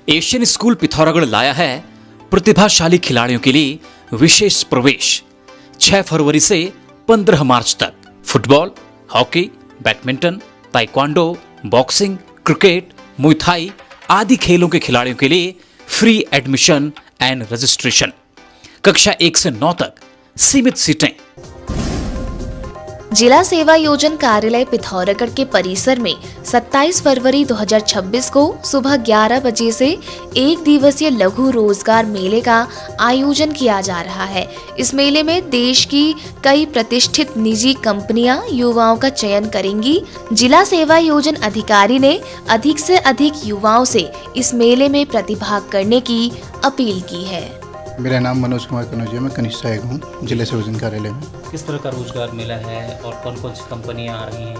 Asian school Pithoragarh लाया है प्रतिभाशाली खिलाड़ियों के लिए विशेष प्रवेश। 6 फरवरी से 15 मार्च तक football, hockey, badminton, taekwondo, boxing, cricket, muay Thai आदि खेलों के खिलाड़ियों के लिए फ्री एडमिशन एंड रजिस्ट्रेशन। कक्षा 1 से 9 तक सीमित सीटें। जिला सेवा योजन कार्यालय पिथौरागढ़ के परिसर में 27 फरवरी 2026 को सुबह 11 बजे से 1 दिवसीय लघु रोजगार मेले का आयोजन किया जा रहा है। इस मेले में देश की कई प्रतिष्ठित निजी कंपनियां युवाओं का चयन करेंगी। जिला सेवा योजन अधिकारी ने अधिक से अधिक युवाओं से इस मेले में प्रतिभाग करने की अपील की है। मेरा नाम मनोज कुमार कनौजिया है, मैं कनिष्ठ सहायक हूँ जिला सेवायोजन कार्यालय में। किस तरह का रोजगार मेला है और कौन कौन सी कंपनियां आ रही हैं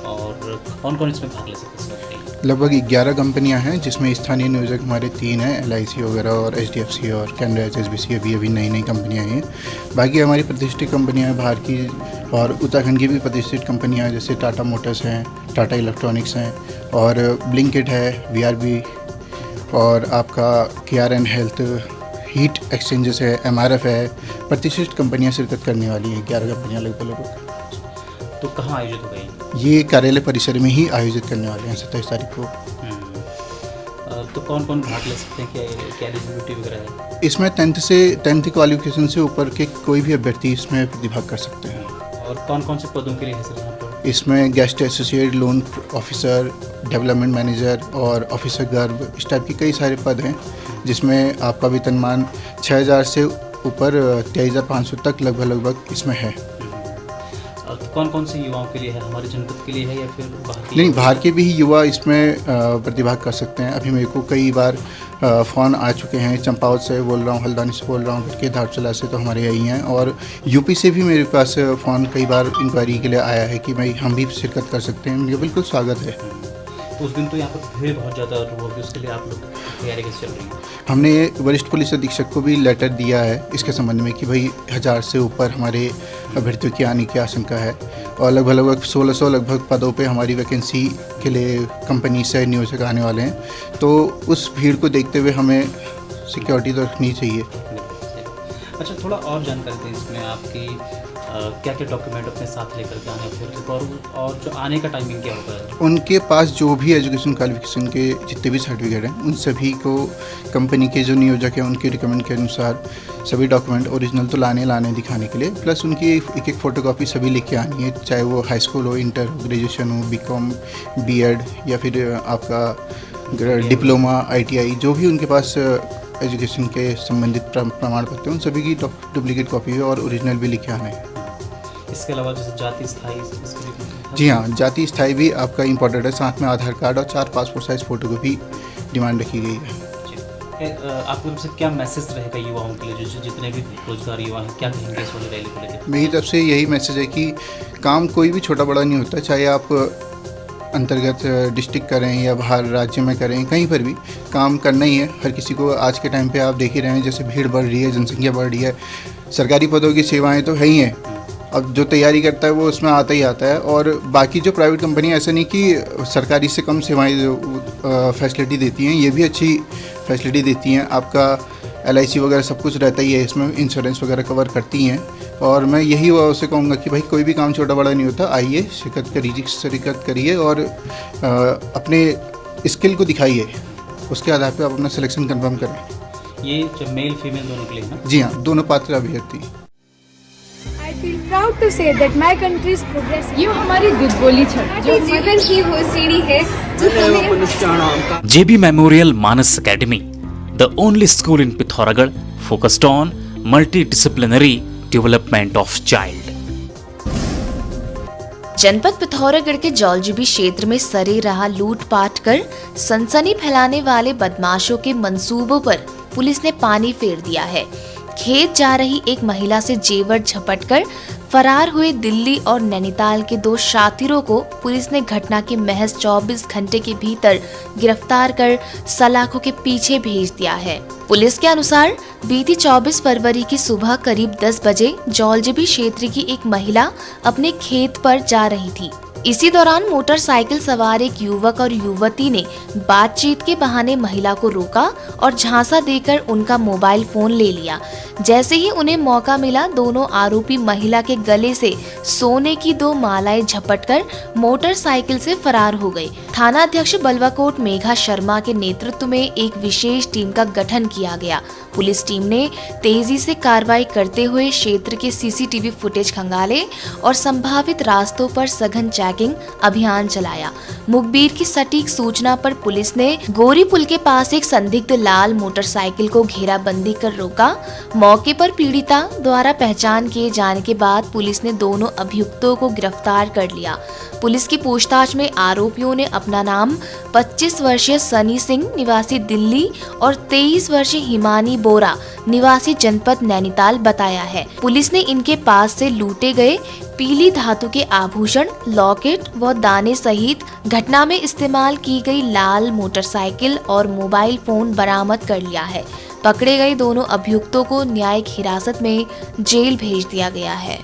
और कौन कौन इसमें भाग ले सकते हैं? लगभग 11 कंपनियां हैं जिसमें स्थानीय नियोजक हमारे 3 हैं, LIC वगैरह और HDFC और कैनरा HSBC अभी नई कंपनियां हैं। बाकी हमारी प्रतिष्ठित कंपनियां हैं बाहर की और उत्तराखंड की भी प्रतिष्ठित कंपनियां हैं, जैसे टाटा मोटर्स हैं, टाटा इलेक्ट्रॉनिक्स हैं और ब्लिंकिट है, VRB और आपका KRN हेल्थ, हीट एक्सचेंजेस है, MRF है। प्रतिष्ठित कंपनियां शिरकत करने वाली हैं, 11 कंपनियां लगभग। तो कहाँ आयोजित हो गई? ये कार्यालय परिसर में ही आयोजित करने वाले हैं 27 तारीख को। तो कौन कौन भाग ले सकते हैं? क्या एलिजिबिलिटी वगैरह है? इसमें 10th क्वालिफिकेशन से ऊपर के कोई भी अभ्यर्थी इसमें प्रतिभाग कर सकते हैं। और कौन कौन से पदों के लिए है सर यहाँ पर? इसमें guest associate, loan officer, development manager और ऑफिसर गर्व, इस टाइप के कई सारे पद हैं जिसमें आपका वेतनमान 6,000 से ऊपर 23,500 तक लगभग इसमें है। तो कौन कौन से युवाओं के लिए है? हमारे जनपद के लिए है या फिर बाहर के? नहीं, बाहर के भी युवा इसमें प्रतिभाग कर सकते हैं। अभी मेरे को कई बार फ़ोन आ चुके हैं, चंपावत से बोल रहा हूँ, हल्द्वानी से बोल रहा हूँ, फिर धारचूला से, तो हमारे यही हैं, और यूपी से भी मेरे पास फ़ोन कई बार इंक्वायरी के लिए आया है कि भाई हम भी शिरकत कर सकते हैं। मुझे बिल्कुल स्वागत है। तो उस दिन तो यहाँ पर भीड़ बहुत ज़्यादा होगी, उसके लिए आप लोग तैयारी कैसे चल रही है? हमने वरिष्ठ पुलिस अधीक्षक को भी लेटर दिया है इसके संबंध में कि भाई 1000 से ऊपर हमारे अभ्यर्थियों की आने की आशंका है और लगभग 1600 पदों पे हमारी वैकेंसी के लिए कंपनी से नियोजक आने वाले हैं। तो उस भीड़ को देखते हुए हमें सिक्योरिटी तो रखनी चाहिए। अच्छा, थोड़ा और जानकारी दें इसमें आपकी क्या क्या डॉक्यूमेंट अपने साथ लेकर के आने अभ्यर्थी और जो आने का टाइमिंग क्या होगा? उनके पास जो भी एजुकेशन क्वालिफिकेशन के जितने भी सर्टिफिकेट हैं उन सभी को कंपनी के जो नियोजक हैं उनके रिकमेंड के अनुसार सभी डॉक्यूमेंट ओरिजिनल तो लाने दिखाने के लिए, प्लस उनकी एक फ़ोटोकॉपी सभी लेके आनी है, चाहे वो हाई स्कूल हो, इंटर हो, ग्रेजुएशन हो, BCom, B.Ed या फिर आपका डिप्लोमा, ITI, जो भी उनके पास एजुकेशन के संबंधित प्रमाण पत्र, उन सभी की डुप्लीकेट कॉपी है और ओरिजिनल भी लिखे आने हैं। इसके अलावा जैसे जाति स्थायी, जी हाँ, जाति स्थायी भी आपका इम्पोर्टेंट है, साथ में आधार कार्ड और 4 पासपोर्ट साइज फ़ोटो की भी डिमांड रखी गई है। आपकी तरफ से क्या मैसेज रहेगा युवाओं के लिए, जो जितने भी रोजगार युवा हैं, क्या कहेंगे इस वाली रैली को लेकर? मेरी तरफ से यही मैसेज है कि काम कोई भी छोटा बड़ा नहीं होता, चाहे आप अंतर्गत डिस्ट्रिक्ट करें या बाहर राज्य में करें, कहीं पर भी काम करना ही है हर किसी को। आज के टाइम पे आप देख ही रहे हैं जैसे भीड़ बढ़ रही है, जनसंख्या बढ़ रही है, सरकारी पदों की सेवाएं तो है ही हैं, अब जो तैयारी करता है वो उसमें आता ही आता है। और बाकी जो प्राइवेट कंपनी ऐसा नहीं कि सरकारी से कम सेवाएं फैसिलिटी देती हैं, ये भी अच्छी फैसिलिटी देती हैं। आपका LIC वगैरह सब कुछ रहता ही है इसमें, इंश्योरेंस वगैरह कवर करती हैं। और मैं यही उससे कहूँगा कि भाई कोई भी काम छोटा बड़ा नहीं होता, आइए शिरकत करिए और अपने स्किल को दिखाइए, उसके आधार पर आप अपना सिलेक्शन कंफर्म करें। ये जो मेल फीमेल दोनों के लिए है ना? जी हाँ, दोनों पात्र अभ्यर्थी। I feel proud to say that my country is progressing. ये हमारी दूध बोली छड़ जो जीवन की वो सीढ़ी है जो हमें JB memorial Manas academy, the only school in Pithoragarh focused on multidisciplinary development of child. जनपद पिथौरागढ़ के जौलजीबी क्षेत्र में सरेराह लूटपाट कर सनसनी फैलाने वाले बदमाशों के मंसूबों पर पुलिस ने पानी फेर दिया है। खेत जा रही एक महिला से जेवर झपटकर फरार हुए दिल्ली और नैनीताल के 2 शातिरों को पुलिस ने घटना के महज 24 घंटे के भीतर गिरफ्तार कर सलाखों के पीछे भेज दिया है। पुलिस के अनुसार बीती 24 फरवरी की सुबह करीब 10 बजे जौलजीबी क्षेत्र की एक महिला अपने खेत पर जा रही थी। इसी दौरान मोटरसाइकिल सवार एक युवक और युवती ने बातचीत के बहाने महिला को रोका और झांसा देकर उनका मोबाइल फोन ले लिया। जैसे ही उन्हें मौका मिला, दोनों आरोपी महिला के गले से सोने की 2 मालाएं झपटकर मोटरसाइकिल से फरार हो गए। थाना अध्यक्ष बलवाकोट मेघा शर्मा के नेतृत्व में एक विशेष टीम का गठन किया गया। पुलिस टीम ने तेजी से कार्रवाई करते हुए क्षेत्र के सीसीटीवी फुटेज खंगाले और संभावित रास्तों पर सघन चेकिंग अभियान चलाया। मुखबिर की सटीक सूचना पर पुलिस ने गोरी पुल के पास एक संदिग्ध लाल मोटरसाइकिल को घेराबंदी कर रोका। मौके पर पीड़िता द्वारा पहचान किए जाने के बाद पुलिस ने दोनों अभियुक्तों को गिरफ्तार कर लिया। पुलिस की पूछताछ में आरोपियों ने अपना नाम 25 वर्षीय सनी सिंह निवासी दिल्ली और 23 वर्षीय हिमानी बोरा निवासी जनपद नैनीताल बताया है। पुलिस ने इनके पास से लूटे गए पीली धातु के आभूषण, लॉकेट व दाने सहित घटना में इस्तेमाल की गई लाल मोटरसाइकिल और मोबाइल फोन बरामद कर लिया है। पकड़े गए दोनों अभियुक्तों को न्यायिक हिरासत में जेल भेज दिया गया है।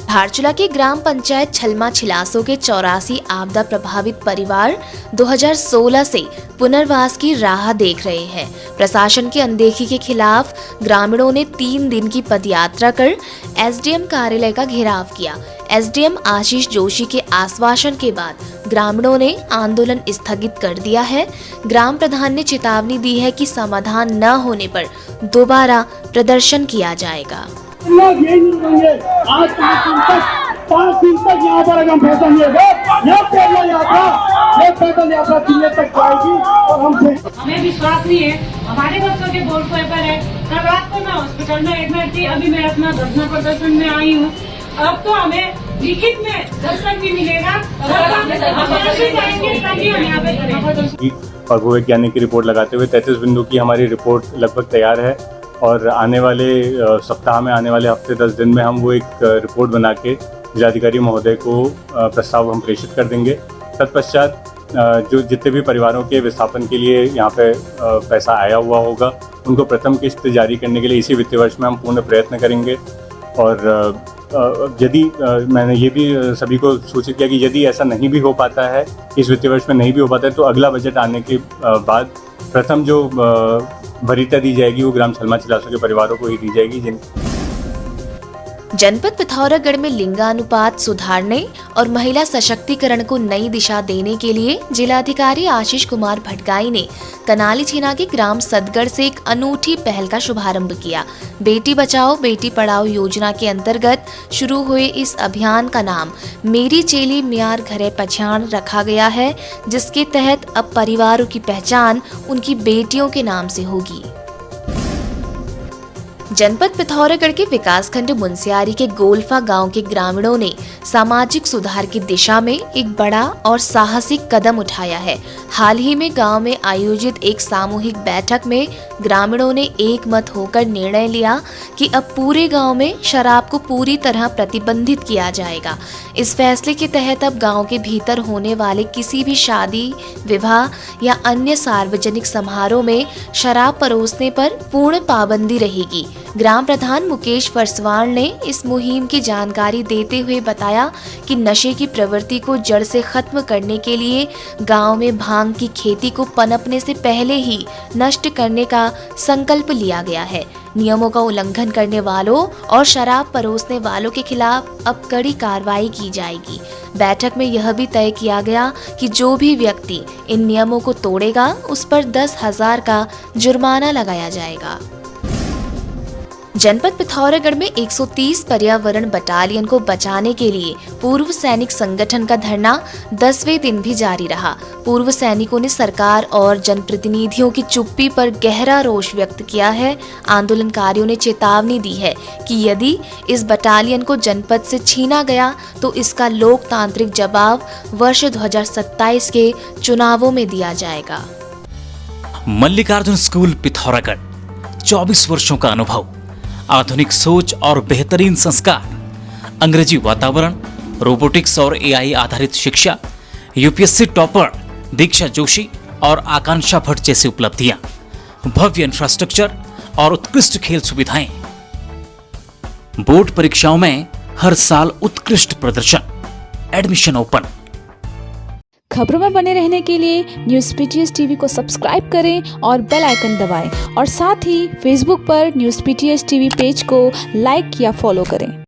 धारचूला के ग्राम पंचायत छलमा छिलासो के 84 आपदा प्रभावित परिवार 2016 से पुनर्वास की राह देख रहे हैं। प्रशासन की अनदेखी के खिलाफ ग्रामीणों ने 3 दिन की पदयात्रा कर एसडीएम कार्यालय का घेराव किया। एसडीएम आशीष जोशी के आश्वासन के बाद ग्रामीणों ने आंदोलन स्थगित कर दिया है। ग्राम प्रधान ने चेतावनी दी है कि समाधान न होने पर दोबारा प्रदर्शन किया जाएगा। लोग यही नहीं रहेंगे। आज 5 दिन तक यहाँ पर अगर हम फैसल लेंगे, यह पैदल यात्रा दिल्ली तक जाएगी और हमसे हमें विश्वास नहीं है। हमारे बच्चों के बोर्ड पेपर है। कल रात को मैं हॉस्पिटल में एडमिट थी। अभी मैं अपना धरना प्रदर्शन में आई हूँ। अब तो हमें लिखित में दर्शन भी मिलेगा। और भूवैज्ञानिक की रिपोर्ट लगाते हुए 33 बिंदु की हमारी रिपोर्ट लगभग तैयार है और आने वाले सप्ताह में, आने वाले हफ्ते 10 दिन में हम वो एक रिपोर्ट बना के जिलाधिकारी महोदय को प्रस्ताव हम प्रेषित कर देंगे। तत्पश्चात जो जितने भी परिवारों के विस्थापन के लिए यहाँ पे पैसा आया हुआ होगा, उनको प्रथम किस्त जारी करने के लिए इसी वित्तीय वर्ष में हम पूर्ण प्रयत्न करेंगे। और यदि मैंने ये भी सभी को सूचित किया कि यदि ऐसा नहीं भी हो पाता है, इस वित्तीय वर्ष में नहीं भी हो पाता है, तो अगला बजट आने के बाद प्रथम जो वरीयता दी जाएगी वो ग्राम छलमा छिलासो के परिवारों को ही दी जाएगी। जनपद पिथौरागढ़ में लिंगानुपात सुधारने और महिला सशक्तिकरण को नई दिशा देने के लिए जिलाधिकारी आशीष कुमार भटगाई ने कनाली छीना के ग्राम सदगढ़ से एक अनूठी पहल का शुभारंभ किया। बेटी बचाओ बेटी पढ़ाओ योजना के अंतर्गत शुरू हुए इस अभियान का नाम मेरी चेली म्यार घरे पहचान रखा गया है, जिसके तहत अब परिवारों की पहचान उनकी बेटियों के नाम से होगी। जनपद पिथौरागढ़ के विकासखंड मुंसियारी के गोल्फा गांव के ग्रामीणों ने सामाजिक सुधार की दिशा में एक बड़ा और साहसिक कदम उठाया है। हाल ही में गांव में आयोजित एक सामूहिक बैठक में ग्रामीणों ने एक मत होकर निर्णय लिया कि अब पूरे गांव में शराब को पूरी तरह प्रतिबंधित किया जाएगा। इस फैसले के तहत अब गांव के भीतर होने वाले किसी भी शादी, विवाह या अन्य सार्वजनिक समारोह में शराब परोसने पर पूर्ण पाबंदी रहेगी। ग्राम प्रधान मुकेश फरसवाण ने इस मुहिम की जानकारी देते हुए बताया कि नशे की प्रवृत्ति को जड़ से खत्म करने के लिए गांव में भांग की खेती को पनपने से पहले ही नष्ट करने का संकल्प लिया गया है। नियमों का उल्लंघन करने वालों और शराब परोसने वालों के खिलाफ अब कड़ी कार्रवाई की जाएगी। बैठक में यह भी तय किया गया कि जो भी व्यक्ति इन नियमों को तोड़ेगा उस पर 10,000 का जुर्माना लगाया जाएगा। जनपद पिथौरागढ़ में 130 पर्यावरण बटालियन को बचाने के लिए पूर्व सैनिक संगठन का धरना 10वें दिन भी जारी रहा। पूर्व सैनिकों ने सरकार और जनप्रतिनिधियों की चुप्पी पर गहरा रोष व्यक्त किया है। आंदोलनकारियों ने चेतावनी दी है कि यदि इस बटालियन को जनपद से छीना गया तो इसका लोकतांत्रिक जवाब वर्ष 2027 के चुनावों में दिया जाएगा। मल्लिकार्जुन स्कूल पिथौरागढ़, 24 वर्षों का अनुभव, आधुनिक सोच और बेहतरीन संस्कार, अंग्रेजी वातावरण, रोबोटिक्स और एआई आधारित शिक्षा, यूपीएससी टॉपर दीक्षा जोशी और आकांक्षा भट्ट जैसी उपलब्धियां, भव्य इंफ्रास्ट्रक्चर और उत्कृष्ट खेल सुविधाएं, बोर्ड परीक्षाओं में हर साल उत्कृष्ट प्रदर्शन, एडमिशन ओपन। खबरों में बने रहने के लिए न्यूज़ PTS टीवी को सब्सक्राइब करें और बेल आइकन दबाएं और साथ ही फेसबुक पर न्यूज़ PTS टीवी पेज को लाइक या फॉलो करें।